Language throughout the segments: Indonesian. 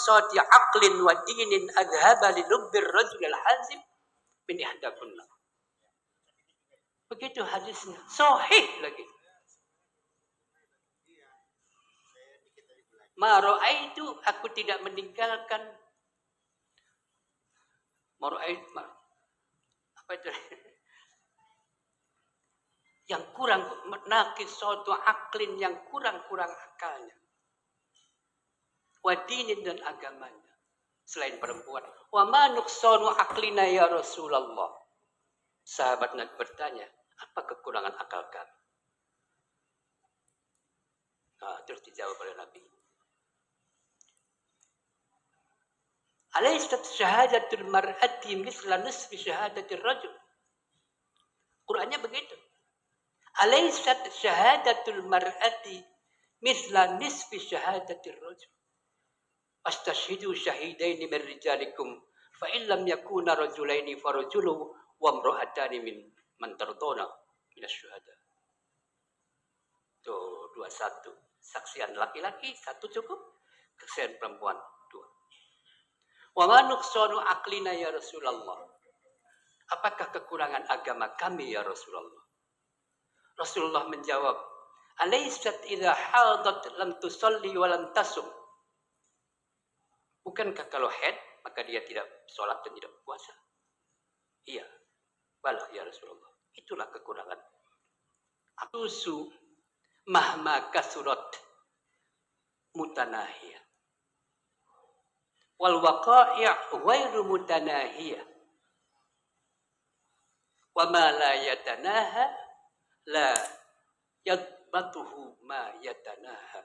nuqsati aqlin wa dinin adhaba li lubbir rajul al-hazim min ihdakunna. Begitu hadisnya. Sahih lagi. Ma ra'aitu, aku tidak meninggalkan apa itu? Yang kurang naqisatu aqlin, yang kurang akalnya. Wa dinin, dan agamanya. Selain perempuan. Wa ma nuqsanu aqlina ya Rasulullah. Sahabat Nabi bertanya, apa kekurangan akal kami? Nah, terus dijawab oleh Nabi. Alaysat syahadatul mar'ati misla nisfi syahadatir rajul. Qur'annya begitu. Alaysat syahadatul mar'ati misla nisfi syahadatir rajul. Astashhidu syahidaini min rijalikum fa in lam yakuna rajulaini farajulu wa imra'atani min man tardona minas syuhada. Tuh 21. Saksian laki-laki 1 cukup, saksian perempuan 2. Wa ma nuqsanu aqlina ya Rasulullah. Apakah kekurangan agama kami ya Rasulullah? Rasulullah menjawab, alaysat idza hadat lam tusalli wa lam tasum. Bukankah kalau haid maka dia tidak sholat dan tidak puasa? Iya. Bala ya Rasulullah. Itulah kekurangan. Atusu mahma kasurat mutanahiyah. Wal waqai' ghairu mutanahiyah. Wa ma la yatanaha la yadbatuhu ma yatanaha.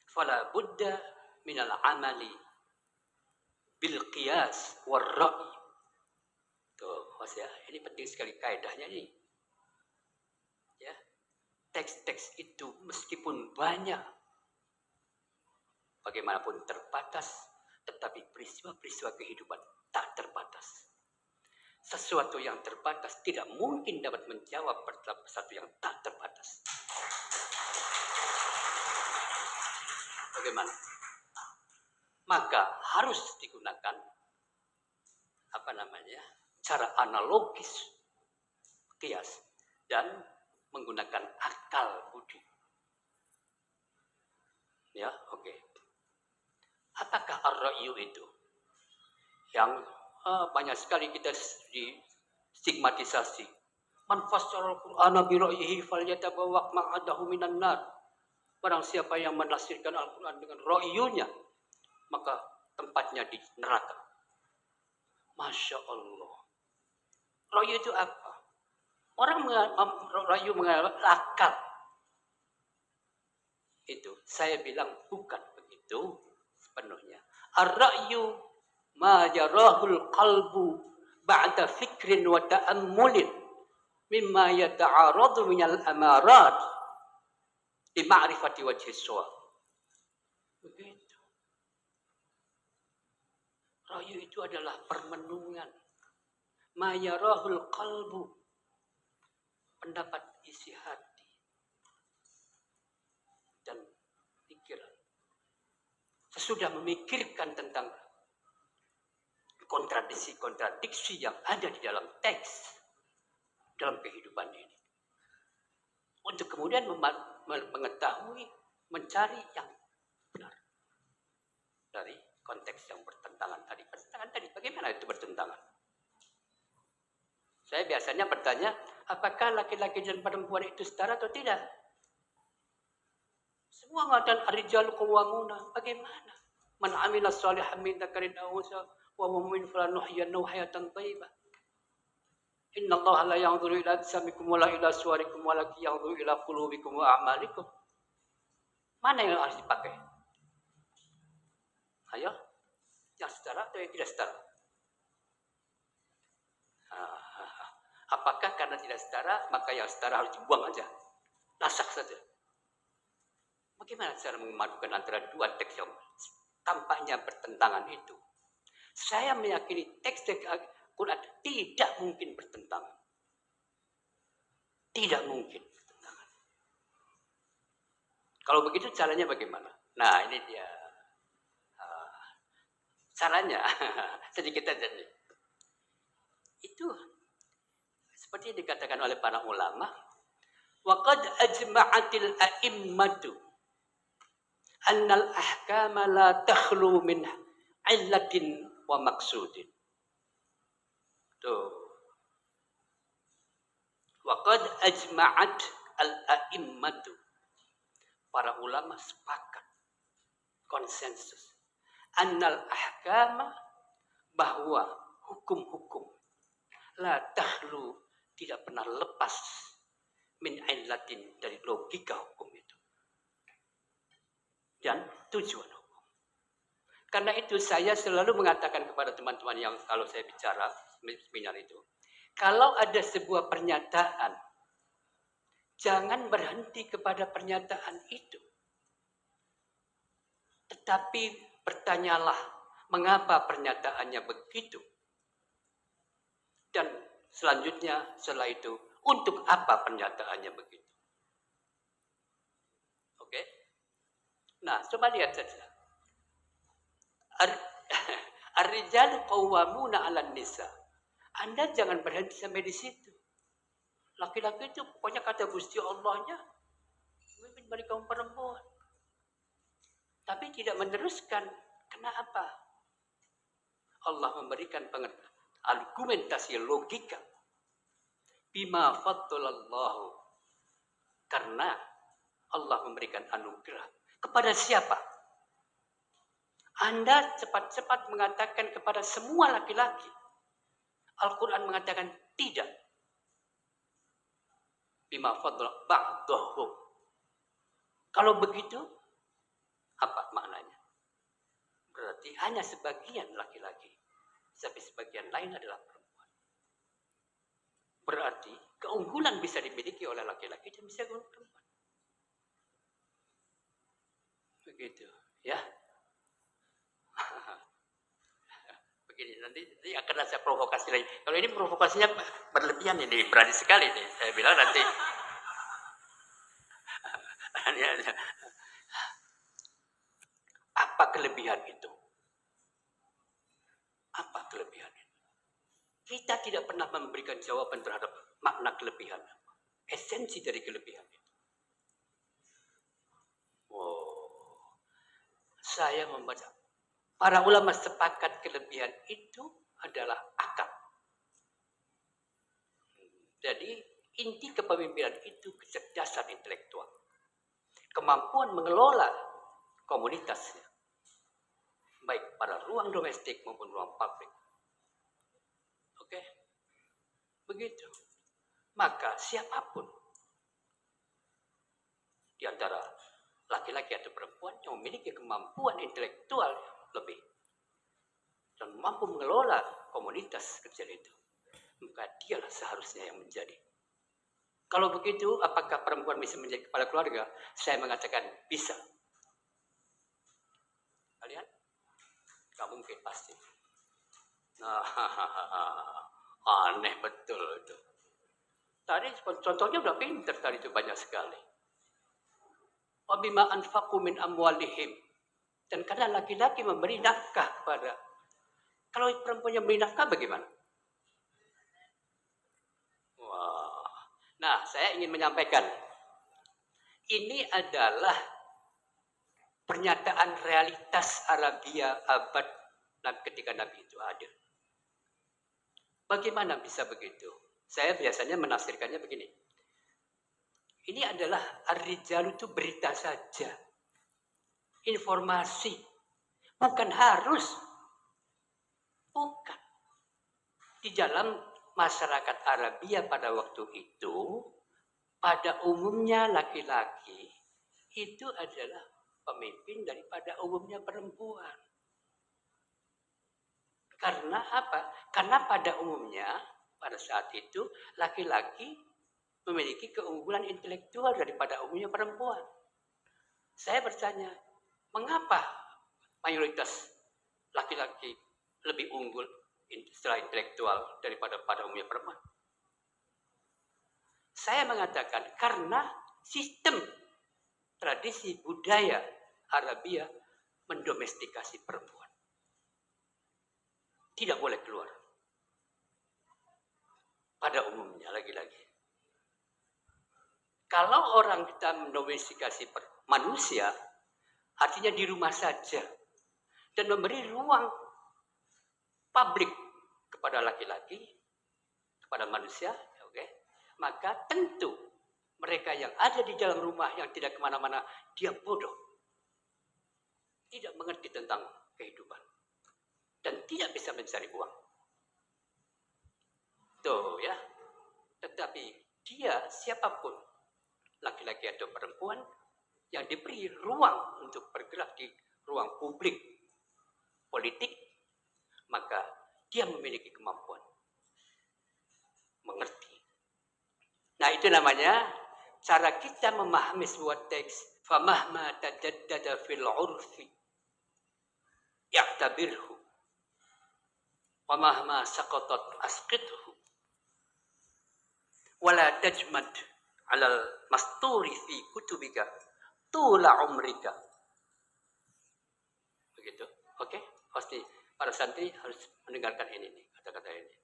Fala budda minal amali bil qiyas war ra'i. Tuh, Mas ya, ini penting sekali kaidahnya ini. Ya. Teks-teks itu meskipun banyak, bagaimanapun terbatas, tetapi peristiwa-peristiwa kehidupan tak terbatas. Sesuatu yang terbatas tidak mungkin dapat menjawab sesuatu yang tak terbatas. Bagaimana? Maka harus digunakan cara analogis, kias, dan menggunakan akal budi. Ya, oke. Apakah ar-ra'yu itu? Yang banyak sekali kita distigmatisasi. Man fassara al-Qur'ana bi ra'yihi falyatabawwa' maq'adahu minan nar. Barang siapa yang menafsirkan Al-Qur'an dengan ra'yunya, maka tempatnya di neraka. Masya Allah. Ra'yu itu apa? Orang ra'yu menganggap akal. Itu saya bilang bukan begitu sepenuhnya. Ar-ra'yu ma yarahul qalbu ba'da fikrin wa ta'ammulin mimma yata'aradu minal amarat di ma'rifati wajhi shawab. Begitu. Ra'yu itu adalah permenungan. Ma yarahul qalbu, pendapat isi hati dan pikiran. Sesudah memikirkan tentang kontradiksi-kontradiksi yang ada di dalam teks, dalam kehidupan ini. Untuk kemudian mengetahui, mencari yang benar. Dari konteks yang bertentangan tadi. Bagaimana itu bertentangan? Saya biasanya bertanya, apakah laki-laki dan perempuan itu setara atau tidak? Semua mengatakan ar-rijalu qawwamuna. Bagaimana? Man 'amila shalihan min dzakarin aw untha wa huwa mu'min falanuhyiyannahu hayatan thayyibah. Inna Allaha la yanzuru ila ajsamikum wa la ila suwarikum walakin yanzuru ila qulubikum wa a'malikum. Mana yang harus dipakai? Ayo, yang setara atau yang tidak setara? Apakah karena tidak setara maka yang setara harus dibuang aja, nasak saja? Bagaimana cara memadukan antara dua teks yang tampaknya bertentangan itu? Saya meyakini teks-teks Quran tidak mungkin bertentangan. Tidak mungkin bertentangan. Kalau begitu caranya bagaimana? Nah, ini dia Caranya sedikit aja nih. Itu seperti dikatakan oleh para ulama, waqad ajma'atil a'immatu annal ahkama la takhlu min illatin wa maqsudin. Tuh. Waqad ajma'at al-a'immatu. Para ulama sepakat, konsensus. Annal ahkama, bahwa hukum-hukum la takhlu, tidak pernah lepas min illatin, dari logika hukum itu dan tujuan hukum. Karena itu saya selalu mengatakan kepada teman-teman yang kalau saya bicara seminar itu, kalau ada sebuah pernyataan, jangan berhenti kepada pernyataan itu, tetapi bertanyalah mengapa pernyataannya begitu, dan selanjutnya setelah itu untuk apa pernyataannya begitu. Oke? Nah, coba lihat saja. Ar-rijalu qawwamuna 'alan nisa. Anda jangan berhenti sampai di situ. Laki-laki itu pokoknya kata Gusti Allahnya memimpin bagi kaum perempuan. Tapi tidak meneruskan. Kenapa? Allah memberikan argumentasi logika. Bima faddalallahu. Karena Allah memberikan anugerah. Kepada siapa? Anda cepat-cepat mengatakan kepada semua laki-laki. Al-Quran mengatakan tidak. Bima faddalallahu ba'dahum. Kalau begitu, apa maknanya? Berarti hanya sebagian laki-laki. Tapi sebagian lain adalah perempuan. Berarti keunggulan bisa dimiliki oleh laki-laki dan bisa oleh perempuan. Begitu, ya. Begini, nanti akan saya provokasi lagi. Kalau ini provokasinya berlebihan ini, berani sekali nih. Saya bilang nanti. Apa kelebihan itu? Apa kelebihan itu? Kita tidak pernah memberikan jawaban terhadap makna kelebihan. Esensi dari kelebihan itu. Oh, saya membaca. Para ulama sepakat kelebihan itu adalah akal. Jadi inti kepemimpinan itu kecerdasan intelektual. Kemampuan mengelola komunitasnya. Baik pada ruang domestik maupun ruang publik. Oke? Begitu. Maka siapapun di antara laki-laki atau perempuan yang memiliki kemampuan intelektual lebih dan mampu mengelola komunitas kecil itu, maka dialah seharusnya yang menjadi. Kalau begitu, apakah perempuan bisa menjadi kepala keluarga? Saya mengatakan bisa. Kalian? Gak mungkin pasti. Nah, aneh betul itu. Tadi contohnya udah pinter tadi itu banyak sekali. Wabima anfaqu min amwalihim. Dan karena laki-laki memberi nafkah kepada. Kalau perempuan yang memberi nafkah bagaimana? Wah. Nah, saya ingin menyampaikan. Ini adalah pernyataan realitas Arabia abad ketika Nabi itu ada. Bagaimana bisa begitu? Saya biasanya menafsirkannya begini. Ini adalah ar-rijalu itu berita saja. Informasi. Bukan harus. Bukan. Di dalam masyarakat Arabia pada waktu itu, pada umumnya laki-laki itu adalah pemimpin daripada umumnya perempuan. Karena apa? Karena pada umumnya pada saat itu laki-laki memiliki keunggulan intelektual daripada umumnya perempuan. Saya bertanya, mengapa mayoritas laki-laki lebih unggul secara intelektual daripada pada umumnya perempuan? Saya mengatakan karena sistem tradisi budaya Arabia mendomestikasi perempuan. tidak boleh keluar. Pada umumnya lagi-lagi. Kalau orang kita mendomestikasi manusia, artinya di rumah saja. Dan memberi ruang publik kepada laki-laki, kepada manusia, oke? Maka tentu mereka yang ada di dalam rumah yang tidak kemana-mana, dia bodoh. Tidak mengerti tentang kehidupan. Dan tidak bisa mencari uang. Tuh ya. Tetapi dia siapapun, laki-laki atau perempuan, yang diberi ruang untuk bergerak di ruang publik, politik, maka dia memiliki kemampuan mengerti. Nah, itu namanya cara kita memahami sebuah teks. Famahma tajaddada fil urfi ya'tabirhu wa mahma saqatat asqithu wala tajmad 'alal masturi fi kutubika tula umrika. Begitu. Oke? Pasti para santri harus mendengarkan ini nih, kata-kata ini.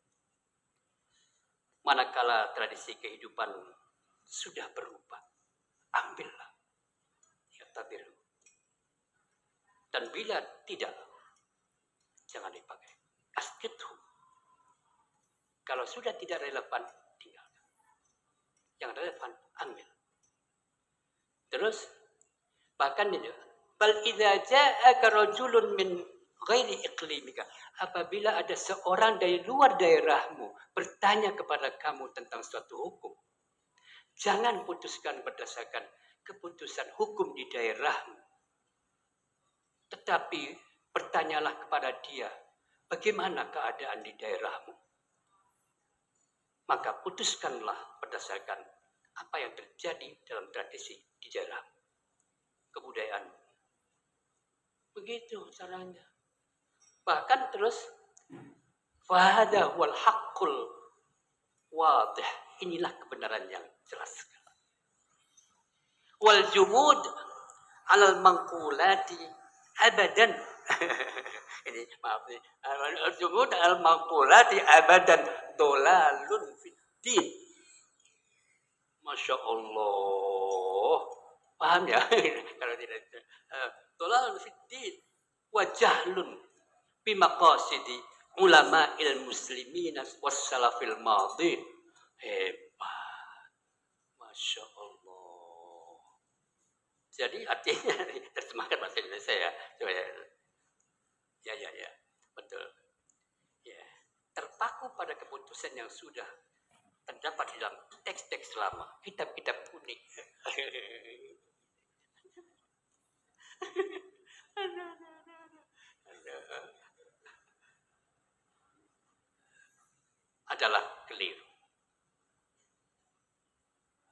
Manakala tradisi kehidupan sudah berubah, ambillah. Ya'tabirhu. Dan bila tidak, jangan dipakai. Asqithu. Kalau sudah tidak relevan, tinggalkan. Yang relevan, ambil. Terus, bahkan ini, bal idza ja'aka rajulun min ghairi iqlimika. Apabila ada seorang dari luar daerahmu bertanya kepada kamu tentang suatu hukum, jangan putuskan berdasarkan keputusan hukum di daerahmu. Tetapi bertanyalah kepada dia, bagaimana keadaan di daerahmu? Maka putuskanlah berdasarkan apa yang terjadi dalam tradisi di daerahmu, kebudayaan. Begitu caranya. Bahkan terus, fahada wal haqqul wadih. Inilah kebenaran yang jelas. Wal jumud alal mangkulati abadan. Ini maaf nih. Al-jumud al-maqulati abadan dolalun fiddin. Masya Allah. Paham ya? Kalau tidak. Dolalun fiddin. Wajahlun bimaqasidi ulama'il muslimina wassalafil madin. Hebat. Masya Allah. Jadi artinya, terjemahkan bahasa Indonesia ya. Coba ya. Ya. Betul. Ya. Terpaku pada keputusan yang sudah terdapat di dalam teks-teks lama, kitab-kitab kuning. Adalah keliru.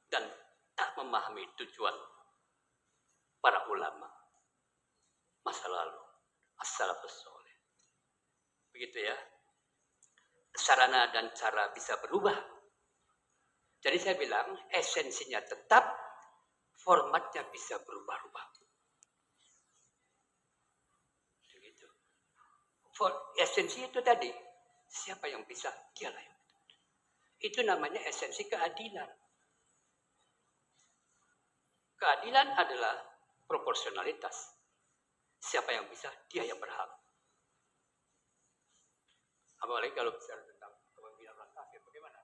Dan tak memahami tujuan para ulama masa lalu. As-salafus saleh. Begitu ya. Sarana dan cara bisa berubah. Jadi saya bilang esensinya tetap, formatnya bisa berubah-ubah. Begitu. Esensi itu tadi, siapa yang bisa, dialah yang betul. Itu namanya esensi keadilan. Keadilan adalah proporsionalitas. Siapa yang bisa, dia yang berhak. Apalagi kalau bicara tentang kepemimpinan orang kafir, bagaimana?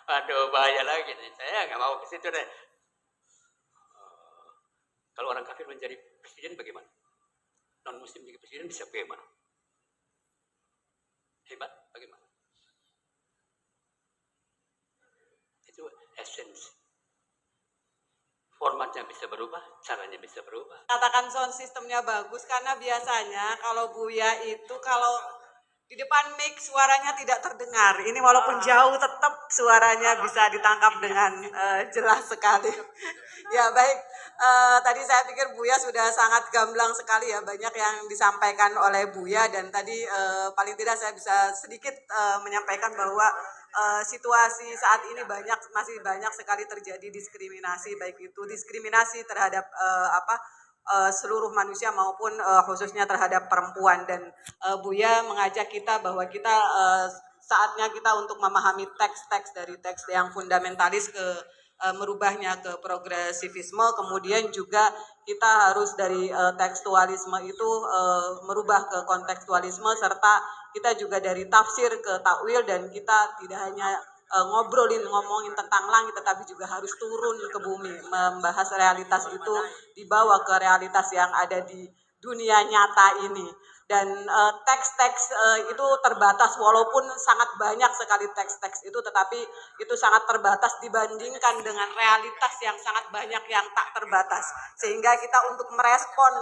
Aduh, bahaya lagi nih. Saya nggak mau ke situ deh. Kalau orang kafir menjadi presiden bagaimana? Non-muslim menjadi presiden bisa bagaimana? Hebat, bagaimana? Itu esensi. Formatnya bisa berubah, caranya bisa berubah. Katakan sound systemnya bagus karena biasanya kalau Buya itu kalau di depan mic suaranya tidak terdengar. Ini walaupun jauh tetap suaranya bisa ditangkap dengan jelas sekali. Ya baik, tadi saya pikir Buya sudah sangat gamblang sekali ya, banyak yang disampaikan oleh Buya dan tadi paling tidak saya bisa sedikit menyampaikan bahwa situasi saat ini masih banyak sekali terjadi diskriminasi, baik itu diskriminasi terhadap seluruh manusia maupun khususnya terhadap perempuan. Dan Buya mengajak kita bahwa kita saatnya kita untuk memahami teks-teks dari teks yang fundamentalis merubahnya ke progresivisme, kemudian juga kita harus dari tekstualisme itu merubah ke kontekstualisme, serta kita juga dari tafsir ke takwil, dan kita tidak hanya ngomongin tentang langit, tetapi juga harus turun ke bumi, membahas realitas itu, dibawa ke realitas yang ada di dunia nyata ini. Dan teks-teks itu terbatas, walaupun sangat banyak sekali teks-teks itu, tetapi itu sangat terbatas dibandingkan dengan realitas yang sangat banyak yang tak terbatas. Sehingga kita untuk merespon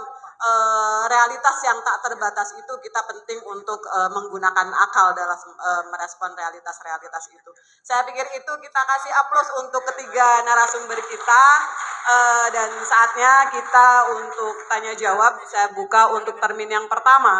realitas yang tak terbatas itu, kita penting untuk menggunakan akal dalam merespon realitas-realitas itu. Saya pikir itu kita kasih aplaus untuk ketiga narasumber kita, dan saatnya kita untuk tanya jawab. Saya buka untuk termin yang pertama.